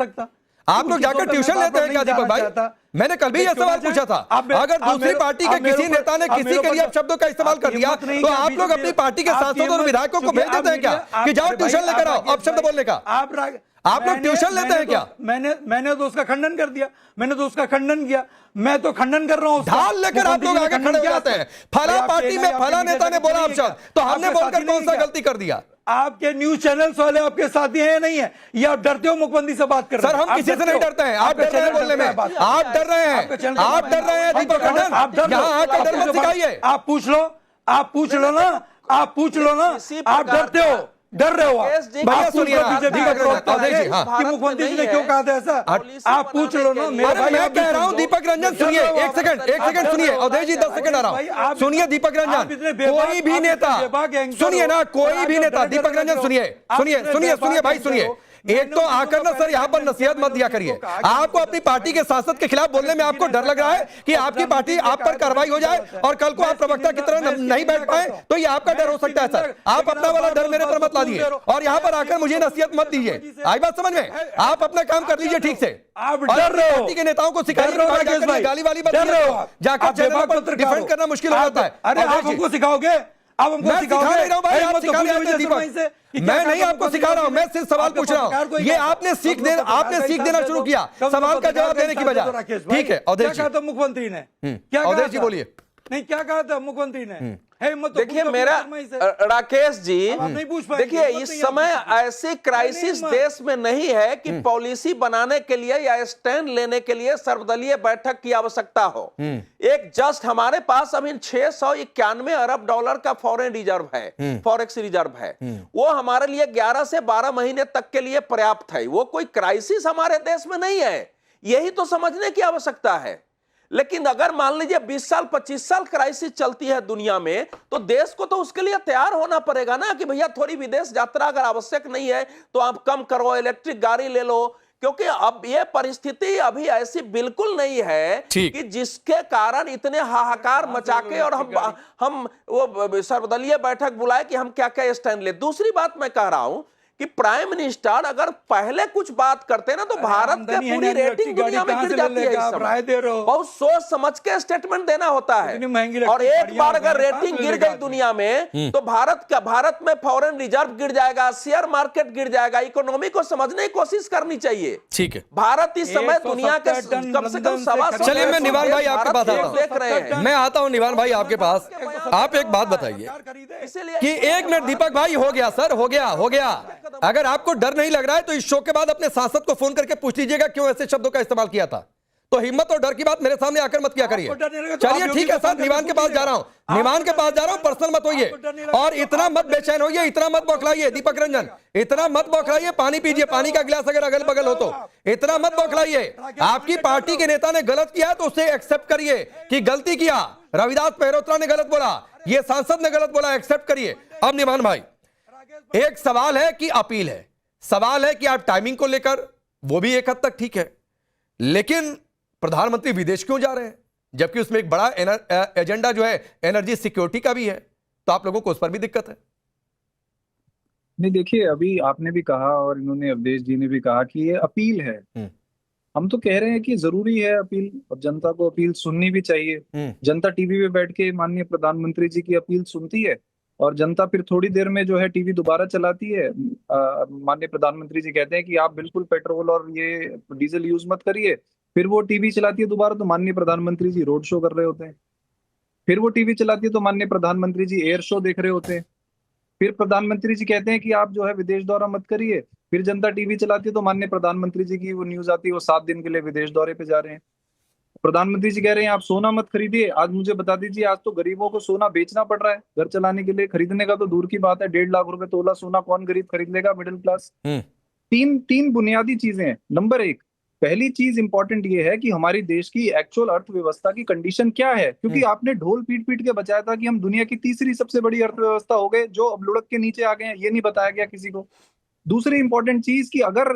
सकता। आप लोग जाकर ट्यूशन लेते हैं क्या दीपक भाई? मैंने कल भी यह सवाल पूछा था। अगर दूसरी पार्टी के किसी नेता ने किसी के लिए शब्दों का इस्तेमाल कर दिया तो आप लोग अपनी पार्टी के सांसदों और विधायकों को भेज देते हैं क्या कि जाओ ट्यूशन लेकर आओ अब शब्द बोलने का? आप लोग ट्यूशन लेते हैं क्या? मैंने तो उसका खंडन कर दिया, मैंने तो उसका खंडन किया, मैं तो खंडन कर रहा हूं। ढाल लेकर आप लोग आगे खड़े हो जाते हैं, फला पार्टी में फला नेता ने बोला आप शब्द, तो हमने बोलकर कौन सा गलती कर दिया? आपके न्यूज चैनल्स वाले आपके साथी हैं या नहीं है? ये आप डरते हो मुख्यमंत्री से बात कर रहे हैं? सर हम किसी से नहीं डरते हैं, आप डर रहे हैं बोलने में, आप डर रहे हैं, आप डर रहे हैं दीपक रंजन, यहाँ आकर डर मत सिखाइए। आप पूछ लो ना, आप पूछ लो ना, आप डरते हो, डर रहे हो भैया। सुनिए मुख्यमंत्री जी ने क्यों कहा था ऐसा? आप पूछ लो ना। मैं कह रहा हूं दीपक रंजन सुनिए, एक सेकंड सुनिए अवधेश जी, 10 सेकंड आ रहा हूं, सुनिए दीपक रंजन, कोई भी नेता सुनिए ना, कोई भी नेता, दीपक रंजन सुनिए भाई सुनिए, एक तो आकर ना सर यहाँ पर नसीहत मत दिया करिए। आपको अपनी पार्टी के सांसद के खिलाफ बोलने में आपको डर लग रहा है कि आपकी पार्टी आप पर कार्रवाई हो जाए और कल को आप प्रवक्ता की तरह नहीं बैठ पाए, तो ये आपका डर हो सकता है सर। आप अपना वाला डर मेरे पर मत ला दिए और यहाँ पर आकर मुझे नसीहत मत दीजिए। आई बात समझ में? आप अपना काम कर लीजिए ठीक से। आप डर रहे हो, पार्टी के नेताओं को सिखाइए, गाली वाली बात जाकर चैनल पर डिफेंड करना मुश्किल हो जाता है। अरे आप हमको सिखाओगे? आप हमको सिखाओगे? मैं नहीं आपको सिखा रहा हूं, मैं सिर्फ सवाल पूछ रहा हूं। ये आपने सीख देना शुरू किया सवाल का जवाब देने की बजाय। ठीक है अवधेश जी, मुख्यमंत्री ने क्या अवधेश जी बोलिए। नहीं क्या कहा था मुख्यमंत्री ने? देखिए मेरा राकेश जी, देखिए इस समय ऐसी क्राइसिस देश में नहीं है कि पॉलिसी बनाने के लिए या स्टैंड लेने के लिए सर्वदलीय बैठक की आवश्यकता हो। एक जस्ट हमारे पास अभी 691 अरब डॉलर का फॉरेन रिजर्व है, फॉरेक्स रिजर्व है, वो हमारे लिए 11 से 12 महीने तक के लिए पर्याप्त है। वो कोई क्राइसिस हमारे देश में नहीं है, यही तो समझने की आवश्यकता है। लेकिन अगर मान लीजिए 20 साल 25 साल क्राइसिस चलती है दुनिया में, तो देश को तो उसके लिए तैयार होना पड़ेगा ना कि भैया थोड़ी विदेश यात्रा अगर आवश्यक नहीं है तो आप कम करो, इलेक्ट्रिक गाड़ी ले लो, क्योंकि अब ये परिस्थिति अभी ऐसी बिल्कुल नहीं है कि जिसके कारण इतने हाहाकार मचा के और हम वो सर्वदलीय बैठक बुलाए कि हम क्या क्या स्टैंड ले। दूसरी बात मैं कह रहा हूं कि प्राइम मिनिस्टर अगर पहले कुछ बात करते ना तो भारत के पूरी रेटिंग दुनिया में गिर जाती है। इस समय बहुत सोच समझ के स्टेटमेंट देना होता है, और एक बार अगर रेटिंग गिर गई दुनिया में तो भारत में फॉरेन रिजर्व गिर जाएगा, शेयर मार्केट गिर जाएगा। इकोनॉमी को समझने की कोशिश करनी चाहिए। ठीक है, भारत इस समय दुनिया के कम से कम 125। चलिए मैं निवान भाई आपके पास आता हूं, देख रहे हैं मैं आता हूं निवान भाई आपके पास। आप एक बात बताइए कि 1 मिनट दीपक भाई, हो गया सर, हो गया। अगर आपको डर नहीं लग रहा है तो इस शो के बाद अपने सांसद को फोन करके पूछ लीजिएगा क्यों ऐसे शब्दों का इस्तेमाल किया था। तो हिम्मत और डर की बात मेरे सामने आकर मत किया करिए। चलिए ठीक है सर, निवान के पास जा रहा हूं, पर्सनल मत होइए और इतना मत बेचैन होइए, इतना मत बौखलाइए दीपक रंजन, इतना मत बौखलाइए। पानी पीजिए, पानी का गिलास अगर अगल बगल हो तो इतना मत बौखलाइए। आपकी पार्टी के नेता ने गलत किया तो उसे एक्सेप्ट करिए कि गलती किया। रविदास पेहरोत्रा ने गलत बोला, ये सांसद ने गलत बोला, एक्सेप्ट करिए। अब निवान भाई, एक सवाल है कि अपील है, सवाल है कि आप टाइमिंग को लेकर, वो भी एक हद तक ठीक है, लेकिन प्रधानमंत्री विदेश क्यों जा रहे हैं जबकि उसमें एक बड़ा एजेंडा जो है एनर्जी सिक्योरिटी का भी है, तो आप लोगों को उस पर भी दिक्कत है? नहीं देखिए, अभी आपने भी कहा और इन्होंने अवधेश जी ने भी कहा कि ये अपील है। हम तो कह रहे हैं कि जरूरी है अपील, और जनता को अपील सुननी भी चाहिए। जनता टीवी पे बैठ के माननीय प्रधानमंत्री जी की अपील सुनती है और जनता फिर थोड़ी देर में जो है टीवी दोबारा चलाती है। माननीय प्रधानमंत्री जी कहते हैं कि आप बिल्कुल पेट्रोल और ये डीजल यूज मत करिए, फिर वो टीवी चलाती है दोबारा तो माननीय प्रधानमंत्री जी रोड शो कर रहे होते हैं। फिर वो टीवी चलाती है तो माननीय प्रधानमंत्री जी एयर शो देख रहे होते हैं। फिर प्रधानमंत्री जी कहते हैं कि आप जो है विदेश दौरा मत करिए, फिर जनता टीवी चलाती है तो माननीय प्रधानमंत्री जी की वो न्यूज आती है वो 7 दिन के लिए विदेश दौरे पे जा रहे हैं। प्रधानमंत्री जी कह रहे हैं आप सोना मत खरीदिए। आज मुझे बता दीजिए, आज तो गरीबों को सोना बेचना पड़ रहा है घर चलाने के लिए, खरीदने का तो दूर की बात है। 1.5 लाख रुपए तोला सोना कौन गरीब खरीद लेगा, मिडिल क्लास। तीन बुनियादी चीजें हैं। नंबर 1, पहली चीज इंपॉर्टेंट ये है कि हमारी देश की एक्चुअल अर्थव्यवस्था की कंडीशन क्या है, क्योंकि आपने ढोल पीट पीट के बचाया था कि हम दुनिया की तीसरी सबसे बड़ी अर्थव्यवस्था हो गए, जो अब लुढ़क के नीचे आ गए हैं, ये नहीं बताया गया किसी को। दूसरी इंपॉर्टेंट चीज कि अगर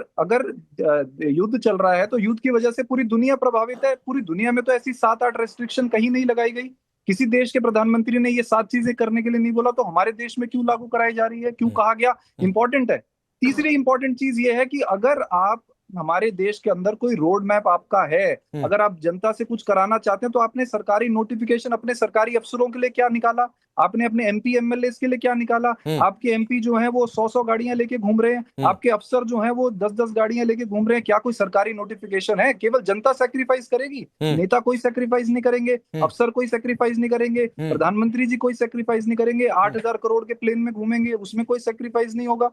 युद्ध चल रहा है तो युद्ध की वजह से पूरी दुनिया प्रभावित है। पूरी दुनिया में तो ऐसी 7-8 रेस्ट्रिक्शन कहीं नहीं लगाई गई, किसी देश के प्रधानमंत्री ने ये 7 चीजें करने के लिए नहीं बोला, तो हमारे देश में क्यों लागू कराई जा रही है, क्यों कहा गया, इंपॉर्टेंट है। तीसरी इंपॉर्टेंट चीज ये है कि अगर आप हमारे देश के अंदर कोई रोड मैप आपका है, अगर आप जनता से कुछ कराना चाहते हैं तो आपने सरकारी नोटिफिकेशन अपने सरकारी अफसरों के लिए क्या निकाला, आपने अपने एमपी एमएलए के लिए क्या निकाला? आपके एमपी जो हैं वो 100 गाड़ियां लेके घूम रहे हैं, आपके अफसर जो हैं वो 10 गाड़ियां लेके घूम रहे हैं। क्या कोई सरकारी नोटिफिकेशन है? केवल जनता सैक्रिफाइस करेगी, नेता कोई सैक्रिफाइस नहीं करेंगे, अफसर कोई सैक्रिफाइस नहीं करेंगे, प्रधानमंत्री जी कोई सैक्रिफाइस नहीं करेंगे, 8,000 करोड़ के प्लेन में घूमेंगे, उसमें कोई सैक्रिफाइस नहीं होगा।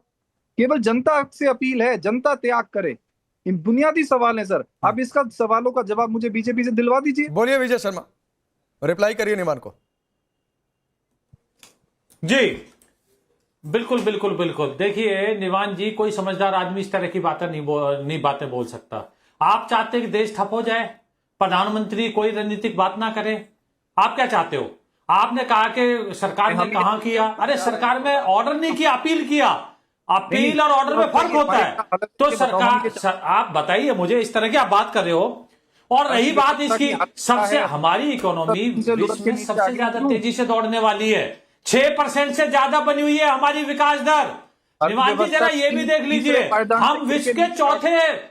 केवल जनता से अपील है, जनता त्याग करे। इन बुनियादी सवाल है सर, आप इसका सवालों का जवाब मुझे बीजेपी से दिलवा दीजिए। बोलिए विजय शर्मा, रिप्लाई करिए निवान को। जी बिल्कुल बिल्कुल बिल्कुल। देखिए निवान जी, कोई समझदार आदमी इस तरह की बातें नहीं बातें बोल सकता। आप चाहते हैं कि देश ठप हो जाए, प्रधानमंत्री कोई रणनीतिक बात ना करे? आप क्या चाहते हो? आपने कहा कि सरकार ने कहा किया, अरे सरकार में ऑर्डर नहीं किया, अपील किया। अपील और ऑर्डर में फर्क होता है। तो सरकार, आप बताइए मुझे, इस तरह की आप बात कर रहे हो। और रही बात इसकी, सबसे हमारी इकोनॉमी विश्व में सबसे ज्यादा तेजी से दौड़ने वाली है, 6% से ज्यादा बनी हुई है हमारी विकास दर। निवान जी जरा ये भी देख लीजिए, हम विश्व के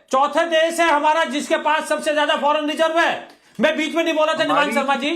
चौथे देश है हमारा जिसके पास सबसे ज्यादा फॉरेन रिजर्व है। मैं बीच में नहीं बोला था निवान शर्मा जी,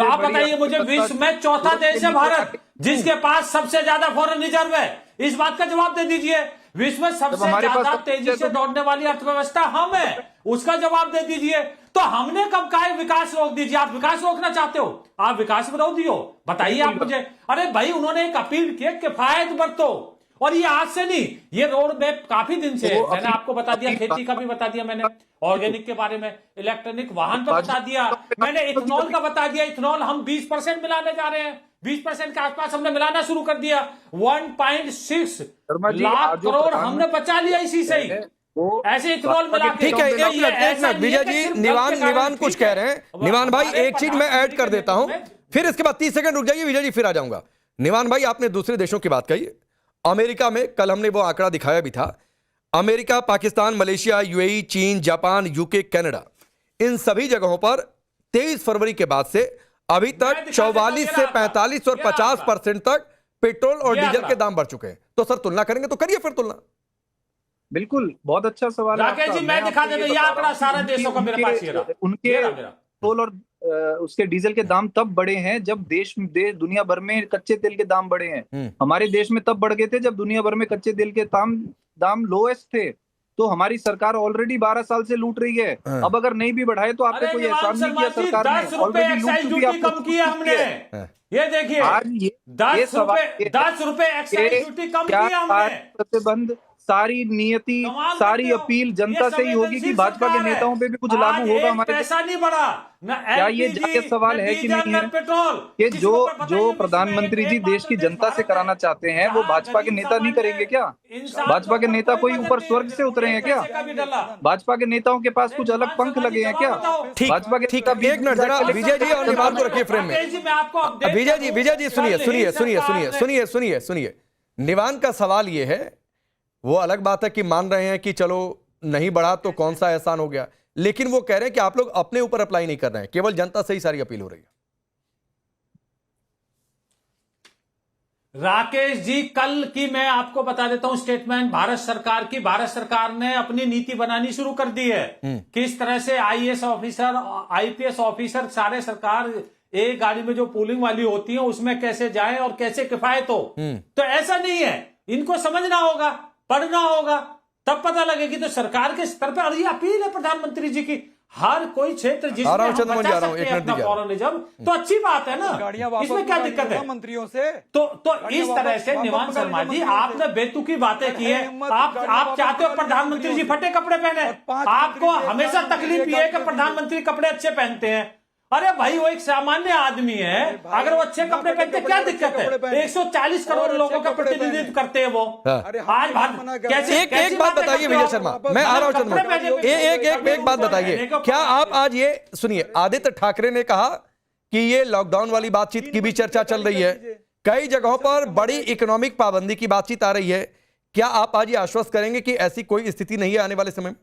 आप बताइए मुझे, विश्व में चौथा देश है भारत जिसके पास सबसे ज्यादा फॉरेन रिजर्व है। इस बात का जवाब दे दीजिए। विश्व में सबसे ज्यादा तेजी से दौड़ने वाली अर्थव्यवस्था हम है, उसका जवाब दे दीजिए। तो हमने कब कहा विकास रोक दीजिए? आप विकास रोकना चाहते हो? आप विकास विरोधी हो? बताइए आप मुझे। अरे भाई, उन्होंने एक अपील की, किफायत बरतो। और ये आज से नहीं, ये रोड मैप काफी दिन से मैंने आपको बता दिया, खेती का भी बता दिया मैंने, ऑर्गेनिक के बारे में, इलेक्ट्रॉनिक वाहन पर बता दिया मैंने, इथेनॉल का बता दिया। इथेनॉल हम 20% मिलाने जा रहे हैं, 20% के आसपास हमने मिलाना शुरू कर दिया। 1.6 लाख करोड़ हमने बचा लिया इसी से ही, ऐसे इथेनॉल मिला के। ठीक है, एक मिनट विजय जी, निवान कुछ कह रहे हैं। निवान भाई एक चीज मैं ऐड कर देता हूं, फिर इसके बाद 30 सेकंड रुक जाइए विजय जी, फिर आ जाऊंगा। निवान भाई, आपने दूसरे देशों की बात कही। अमेरिका में कल हमने वो आंकड़ा दिखाया भी था, अमेरिका, पाकिस्तान, मलेशिया, यूएई, चीन, जापान, यूके, कनाडा, इन सभी जगहों पर 23 फरवरी के बाद से अभी तक 44 से 45 और 50% तक पेट्रोल और डीजल के दाम बढ़ चुके हैं। तो सर तुलना करेंगे तो करिए फिर तुलना। बिल्कुल, बहुत अच्छा सवाल है राकेश जी, मैं दिखा देता हूं, ये आंकड़ा सारा देशों का मेरे पास ही रहा। उनके पेट्रोल और उसके डीजल के दाम तब बढ़े हैं जब देश दुनिया भर में कच्चे तेल के दाम बढ़े हैं। हमारे देश में तब बढ़ गए थे जब दुनिया भर में कच्चे तेल के दाम लोएस्ट थे। तो हमारी सरकार ऑलरेडी 12 साल से लूट रही है। अब अगर नहीं भी बढ़ाए तो आपने कोई एहसान नहीं किया सरकार ने, 10 रुपए एक्साइज ड्यूटी कम की है हमने। ये देखिए, आज 10 रुपए एक्साइज ड्यूटी कम की है हमने। प्रतिबंध, सारी नियति, सारी अपील जनता से ही होगी कि भाजपा के नेताओं पे भी कुछ लागू होगा हमारे। पैसा नहीं बढ़ा, क्या ये जायज सवाल है कि नहीं है कि जो प्रधानमंत्री जी देश की जनता से कराना चाहते हैं वो भाजपा के नेता नहीं करेंगे क्या? भाजपा के नेता कोई ऊपर स्वर्ग से उतरे हैं क्या? भाजपा के नेताओं के पास कुछ अलग पंख लगे हैं क्या? भाजपा के ठीक, एक मिनट जरा विजय जी और निवान को रखिए फ्रेम में। विजय जी सुनिए। निवान का सवाल ये है, वो अलग बात है कि मान रहे हैं कि चलो नहीं बढ़ा तो कौन सा एहसान हो गया, लेकिन वो कह रहे हैं कि आप लोग अपने ऊपर अप्लाई नहीं कर रहे हैं, केवल जनता से ही सारी अपील हो रही है। राकेश जी, कल की मैं आपको बता देता हूं स्टेटमेंट भारत सरकार की। भारत सरकार ने अपनी नीति बनानी शुरू कर दी है, किस तरह से आईएएस ऑफिसर, आईपीएस ऑफिसर, सारे सरकार एक गाड़ी में जो पूलिंग वाली होती है उसमें कैसे जाए और कैसे किफायत हो। तो ऐसा नहीं है, इनको समझना होगा, पढ़ना होगा, तब पता लगेगी। तो सरकार के स्तर पर, और ये अपील है प्रधानमंत्री जी की, हर कोई क्षेत्र जिसमें हम बचा सकते हैं अपना फॉरेन रिजर्व, तो अच्छी बात है ना, इसमें क्या दिक्कत है मंत्रियों से? तो इस तरह से निवान शर्मा जी, आपने बेतुकी बातें की है। आप चाहते हो प्रधानमंत्री जी फटे कपड़े पहने? आपको हमेशा तकलीफ ये है कि प्रधानमंत्री कपड़े अच्छे पहनते हैं। अरे भाई, वो एक सामान्य आदमी है, अगर वो अच्छे कपड़े पहनते क्या दिक्कत है? 140 करोड़ लोगों का प्रतिनिधित्व करते हैं वो। आज कैसे एक बात बताइए विजय शर्मा, मैं आ रहा हूं चंद्रमा, एक बात बताइए, क्या आप आज ये सुनिए, आदित्य ठाकरे ने कहा कि ये लॉकडाउन वाली बातचीत की भी चर्चा चल रही है, कई जगहों पर बड़ी इकोनॉमिक पाबंदी की बातचीत आ रही है, क्या आप आज ये आश्वस्त करेंगे कि ऐसी कोई स्थिति नहीं है आने वाले समय में?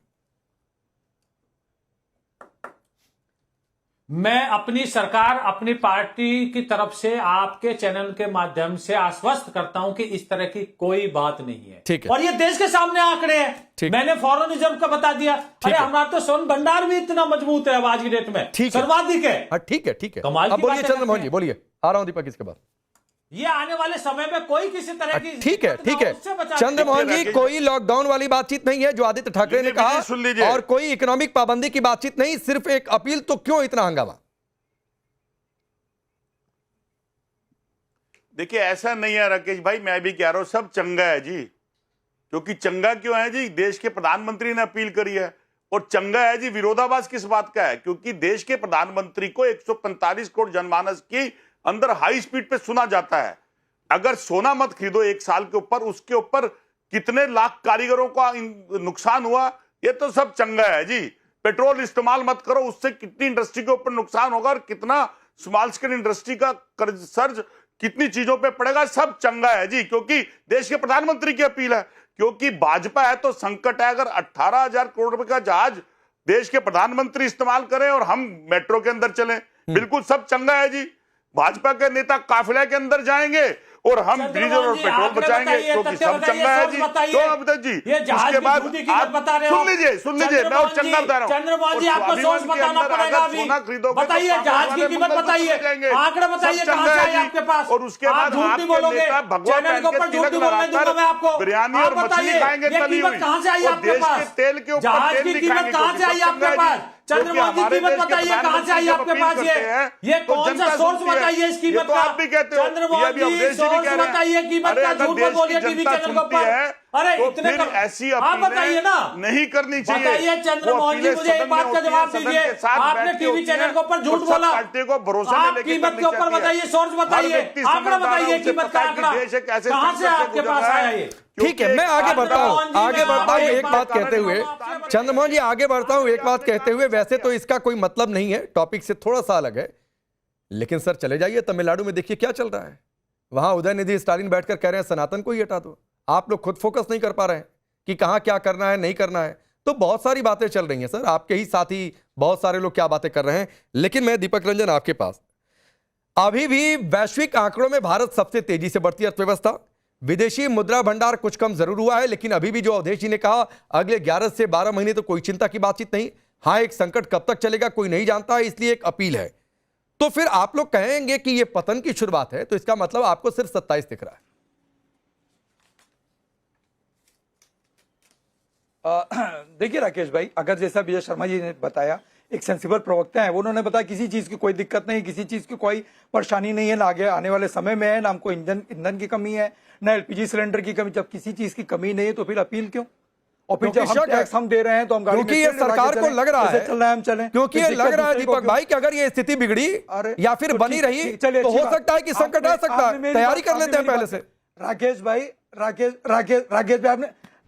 मैं अपनी सरकार, अपनी पार्टी की तरफ से आपके चैनल के माध्यम से आश्वस्त करता हूं कि इस तरह की कोई बात नहीं है। ठीक है। और ये देश के सामने आंकड़े हैं। मैंने फॉरेनिज्म का बता दिया। अरे हमारा तो स्वर्ण भंडार भी इतना मजबूत है अब आज की डेट में, सर्वाधिक है। ठीक है, ठीक है। कमाल अब की बोलिए बातें चंद्रमोहन करते जी, हैं। बोलिए। आ रहा हूं दीपक इसके बाद। ये आने वाले समय में कोई किसी तरह की ठीक है, ठीक है। उससे बचा चंद्रमोहन जी, कोई लॉकडाउन वाली बातचीत नहीं है जो आदित्य ठाकरे ने कहा, सुन लीजिए। और कोई इकोनॉमिक पाबंदी की बातचीत नहीं, सिर्फ एक अपील। तो क्यों इतना हंगामा? देखिए, ऐसा नहीं है राकेश भाई, मैं भी कह रहा हूं सब चंगा है जी। क्योंकि चंगा क्यों है जी? देश के प्रधानमंत्री ने अपील करी है। और चंगा है जी, विरोधाभास किस बात का है? क्योंकि देश के प्रधानमंत्री को 145 करोड़ जनमानस की अंदर हाई स्पीड पे सुना जाता है। अगर सोना मत खरीदो 1 साल के ऊपर, उसके ऊपर कितने लाख कारीगरों का नुकसान हुआ, ये तो सब चंगा है जी। पेट्रोल इस्तेमाल मत करो, उससे कितनी इंडस्ट्री के ऊपर नुकसान होगा और कितना स्मॉल स्केल इंडस्ट्री का कर्ज सर्ज कितनी चीजों पे पड़ेगा, सब चंगा है जी। क्योंकि देश के प्रधानमंत्री की अपील है। क्योंकि भाजपा है तो संकट है। अगर 18,000 करोड़ रुपए का जहाज देश के प्रधानमंत्री इस्तेमाल करें और हम मेट्रो के अंदर चलें, बिल्कुल सब चंगा है जी। भाजपा के नेता काफिले के अंदर जाएंगे और हम डीजल और पेट्रोल बचाएंगे, क्योंकि सब चंगा है जी। तो अमित जी, उसके बाद सुन लीजिए, मैं और चंगा बता रहा हूँ। चंद्रमोहन जी, आपको सोच बताना पड़ेगा अभी। सोना खरीदोगे, बताइए, जहाज की कीमत बताइए, आंकड़ा बताइए कहां से आई आपके पास। और उसके बाद झूठ नहीं बोलोगे, चैनल के ऊपर झूठ नहीं बोलने दूंगा मैं आपको। बिरयानी और मछली खाएंगे तली हुई। कहां से आई आपके पास? तेल के ऊपर जहाज की कीमत कहां से आई आपके पास? चंद्रमोहन जी, कीमत बताइए कहां से आई आपके पास? ये कौन सा सोर्स बताइए इस कीमत का? आप भी कहते हो, चंद्रमोहन जी, सोर्स बताइए कीमत का, झूठ मत बोलिए टीवी चैनल के ऊपर। अरे तो इतने फिर ऐसी आप बताइए ना, नहीं करनी चाहिए। बताइए चंद्रमोहन जी, मुझे एक बात का जवाब दीजिए। आपने टीवी चैनल के ऊपर झूठ बोला, आप कीमत के ऊपर बताइए, सोर्स बताइए, आंकड़ा बताइए, कीमत का आंकड़ा कहां से आपके पास आया ये? ठीक है, मैं आगे बढ़ता हूं एक बात कहते हुए। चंद्रमोहन जी, आगे बढ़ता हूं एक बात कहते हुए। वैसे तो इसका कोई मतलब नहीं है, टॉपिक से थोड़ा सा अलग है, लेकिन सर चले जाइए तमिलनाडु में, देखिए क्या चल रहा है वहां। उदयनिधि स्टालिन बैठकर कह रहे हैं सनातन को ही हटा दो। आप लोग खुद फोकस नहीं कर पा रहे हैं कि कहां क्या करना है, नहीं करना है। तो बहुत सारी बातें चल रही हैं सर, आपके ही साथी बहुत सारे लोग क्या बातें कर रहे हैं। लेकिन मैं दीपक रंजन आपके पास, अभी भी वैश्विक आंकड़ों में भारत सबसे तेजी से बढ़ती अर्थव्यवस्था, विदेशी मुद्रा भंडार कुछ कम जरूर हुआ है, लेकिन अभी भी जो अवधेश जी ने कहा अगले 11 से 12 महीने तो कोई चिंता की बातचीत नहीं। हाँ, एक संकट कब तक चलेगा कोई नहीं जानता है, इसलिए एक अपील है। तो फिर आप लोग कहेंगे कि यह पतन की शुरुआत है, तो इसका मतलब आपको सिर्फ 27 दिख रहा है। देखिए राकेश भाई, अगर जैसा विजय शर्मा जी ने बताया, एक सेंसिबल प्रवक्ता है, उन्होंने बताया किसी चीज की कोई दिक्कत नहीं, किसी चीज की कोई परेशानी नहीं है, ना आगे आने वाले समय में है, ना हमको ईंधन की कमी है, ना एलपीजी सिलेंडर की कमी। जब किसी चीज की कमी नहीं है तो फिर अपील क्यों? और फिर जब हम टैक्स हम दे रहे हैं तो हम गाड़ी, क्योंकि ये सरकार को लग रहा है, चल रहा है हम चलें, क्योंकि ये लग रहा है दीपक भाई कि अगर ये स्थिति बिगड़ी या फिर बनी रही तो हो सकता है कि संकट आ सकता है। तैयारी कर लेते हैं पहले से।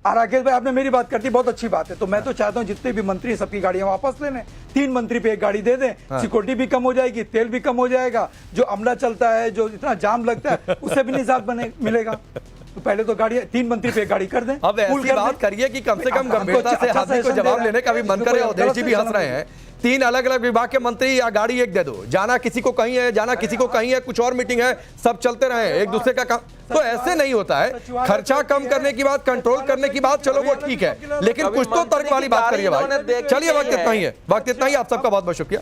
राकेश भाई आपने मेरी बात कर दी, बहुत अच्छी बात है। तो मैं तो चाहता हूं जितने भी मंत्री सबकी गाड़ियां वापस ले लें, 3 मंत्री पे एक गाड़ी दे दें। सिक्योरिटी भी कम हो जाएगी, तेल भी कम हो जाएगा, जो अमला चलता है, जो इतना जाम लगता है, उससे भी निजात मिलेगा। तो पहले तो गाड़ी 3 मंत्री पे एक गाड़ी कर दें। अब ऐसी बात करिए कि कम से कम गंभीरता से आदमी को जवाब लेने का भी मन करे। अवधेश जी भी हंस रहे हैं। 3 अलग अलग विभाग के मंत्री या गाड़ी एक दे दो, जाना किसी को कहीं है, जाना किसी को कहीं है, कुछ और मीटिंग है, सब चलते रहे एक दूसरे का काम। तो ऐसे नहीं होता है। खर्चा कम करने की बात, कंट्रोल करने की बात, चलो वो ठीक है, लेकिन कुछ तो तर्क वाली बात करिए भाई। चलिए, वक्त इतना ही है, आप सबका बहुत बहुत शुक्रिया।